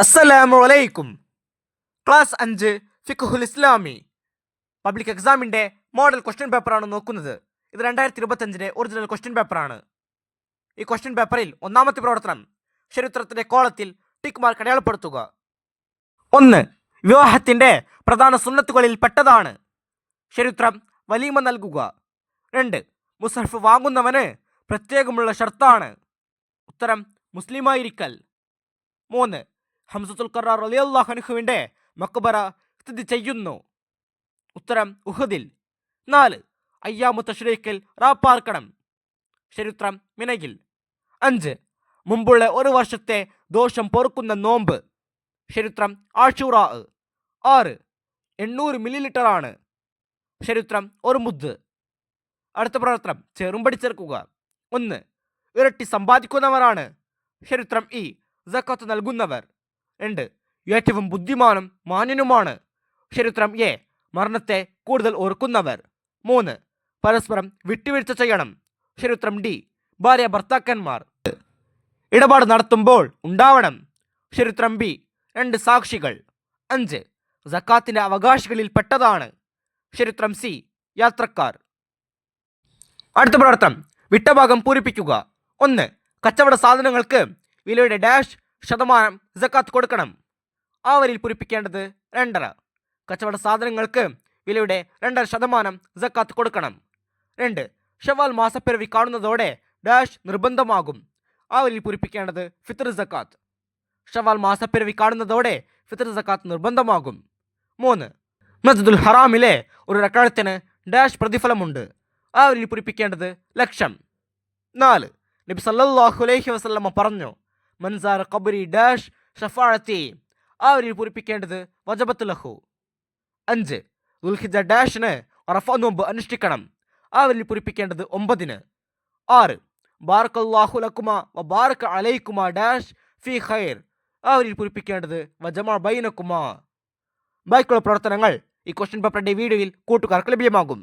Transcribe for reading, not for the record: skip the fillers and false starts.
അസ്സലാമു അലൈക്കും. Class 5 ഫിഖ്ഹുൽ Islami public എക്സാമിൻ്റെ മോഡൽ ക്വസ്റ്റ്യൻ പേപ്പറാണ് നോക്കുന്നത്. ഇത് 2025 ഒറിജിനൽ ക്വസ്റ്റ്യൻ പേപ്പറാണ്. ഈ ക്വസ്റ്റ്യൻ പേപ്പറിൽ ഒന്നാമത്തെ പ്രവർത്തനം ശരിയുത്തരത്തിൻ്റെ കോളത്തിൽ ടിക്ക് മാർക്ക് അടയാളപ്പെടുത്തുക. 1. വിവാഹത്തിൻ്റെ പ്രധാന സുന്നത്തുകളിൽ പെട്ടതാണ്. ശരിയുത്തരം വലീമ നൽകുക. 2. മുസഹഫ് വാങ്ങുന്നവന് പ്രത്യേകമുള്ള ഷർത്താണ്. ഉത്തരം മുസ്ലിമായിരിക്കൽ. 3. ഹംസത്തുൽ ഖറാർ റളിയല്ലാഹു അൻഹുവിൻ്റെ മക്ബറ സ്ഥിതി ചെയ്യുന്നു. ഉത്തരം ഉഹദിൽ. 4. അയ്യാമു തശ്രീഖിൽ റാപ്പാർക്കണം. ശരിയുത്തരം മിനയിൽ. 5. മുമ്പുള്ള ഒരു വർഷത്തെ ദോഷം പൊറുക്കുന്ന നോമ്പ്. ശരിയുത്തരം ആഷൂറാ. 6. 800 മില്ലി ആണ്. ശരിയുത്തരം ഒരു മുദ്. അടുത്ത പ്രവർത്തനം ചെറുമ്പടി ചേർക്കുക. 1. ഇരട്ടി സമ്പാദിക്കുന്നവരാണ്. ശരിയുത്തരം ഈ സക്കാത്ത് നൽകുന്നവർ. 2. ഏറ്റവും ബുദ്ധിമാനും മാന്യനുമാണ്. ശരിയുത്തരം എ മരണത്തെ കൂടുതൽ ഓർക്കുന്നവർ. 3. പരസ്പരം വിട്ടുവീഴ്ച ചെയ്യണം. ശരിയുത്തരം ഡി ഭാര്യ ഭർത്താക്കന്മാർ. ഇടപാട് നടത്തുമ്പോൾ ഉണ്ടാവണം. ശരിയുത്തരം ബി 2 സാക്ഷികൾ. 5. സക്കാത്തിന്റെ അവകാശികളിൽ പെട്ടതാണ്. ശരിയുത്തരം സി യാത്രക്കാർ. അടുത്ത പ്രവർത്തനം വിട്ട ഭാഗം പൂരിപ്പിക്കുക. 1. കച്ചവട സാധനങ്ങൾക്ക് വിലയുടെ %% സക്കാത്ത് കൊടുക്കണം. ആ വരിയിൽ പൂരിപ്പിക്കേണ്ടത് 2.5. കച്ചവട സാധനങ്ങൾക്ക് വിലയുടെ 2.5% സക്കാത്ത് കൊടുക്കണം. 2. ഷവ്വാൽ മാസപ്പിറവി കാണുന്നതോടെ നിർബന്ധമാകും. ആ വരിയിൽ പൂരിപ്പിക്കേണ്ടത് ഫിത്ർ സക്കാത്ത്. ഷവ്വാൽ മാസപ്പിറവി കാണുന്നതോടെ ഫിത്ർ സക്കാത്ത് നിർബന്ധമാകും. 3. മസ്ജിദുൽ ഹറാമിലെ ഒരു റക്അത്തിന് പ്രതിഫലമുണ്ട്. ആ വരിയിൽ പൂരിപ്പിക്കേണ്ടത് ലക്ഷം. 4. നബി സല്ലല്ലാഹു അലൈഹി വസല്ലമ പറഞ്ഞു, മൻസാർ ഖബരി ഷഫാഅത്തി. ആ വരിയിൽ പൂരിപ്പിക്കേണ്ടത് വജബത്ത് ലഹു. 5. ദുൽഹിജ്ജ അറഫ നോമ്പ് അനുഷ്ഠിക്കണം. ആ വരിയിൽ പൂരിപ്പിക്കേണ്ടത് 9. 6. ബാറക്കല്ലാഹു ലക്കുമ വ ബാറക അലൈക്കുമ ഫീ ഖൈർ. ആ വരിയിൽ പൂരിപ്പിക്കേണ്ടത് വജമഅ ബൈനക്കുമ. ബാക്കിയുള്ള പ്രവർത്തനങ്ങൾ ഈ ക്വസ്റ്റ്യൻ പേപ്പറിന്റെ വീഡിയോയിൽ കൂട്ടുകാർക്ക് ലഭ്യമാകും.